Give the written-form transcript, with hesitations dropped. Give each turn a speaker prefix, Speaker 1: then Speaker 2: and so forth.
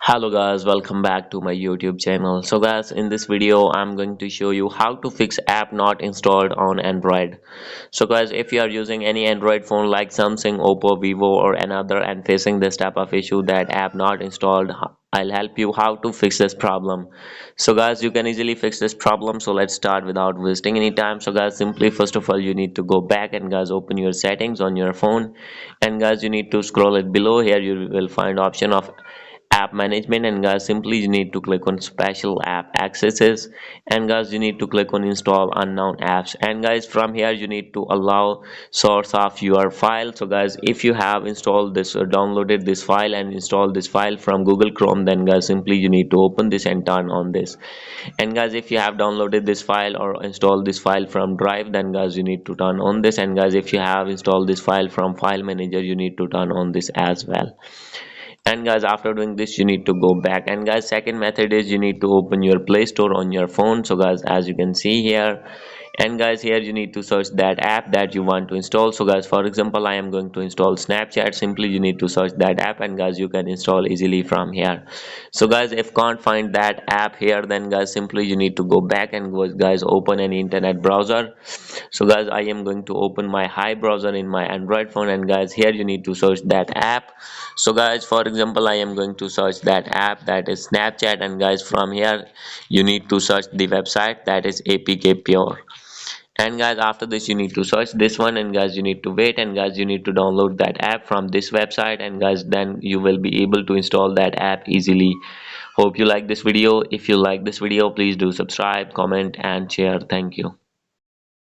Speaker 1: Hello guys, welcome back to my YouTube channel. So guys, in this video I'm going to show you how to fix app not installed on Android. So guys, if you are using any Android phone like Samsung, Oppo, Vivo or another and facing this type of issue that app not installed, I'll help you how to fix this problem. So guys, you can easily fix this problem. So let's start without wasting any time. So guys, simply first of all you need to go back and guys open your settings on your phone, and guys you need to scroll it below. Here you will find option of app management, and guys simply you need to click on special app accesses, and guys you need to click on install unknown apps, and guys from here you need to allow source of your file. So guys, if you have installed this or downloaded this file and installed this file from Google Chrome, then guys simply you need to open this and turn on this. And guys, if you have downloaded this file or installed this file from Drive, then guys you need to turn on this. And guys, if you have installed this file from File Manager, you need to turn on this as well. And guys, after doing this you need to go back, and guys second method is you need to open your Play Store on your phone. So guys, as you can see here, and guys here you need to search that app that you want to install. So guys, for example, I am going to install Snapchat. Simply you need to search that app, and guys you can install easily from here. So guys, if can't find that app here, then guys simply you need to go back and guys open an internet browser. So guys, I am going to open my Hive browser in my Android phone, and guys here you need to search that app. So guys, for example, I am going to search that app that is Snapchat, and guys from here you need to search the website that is APK Pure. And guys, after this you need to search this one, and guys you need to wait, and guys you need to download that app from this website, and guys then you will be able to install that app easily. Hope you like this video. If you like this video, please do subscribe, comment and share. Thank you.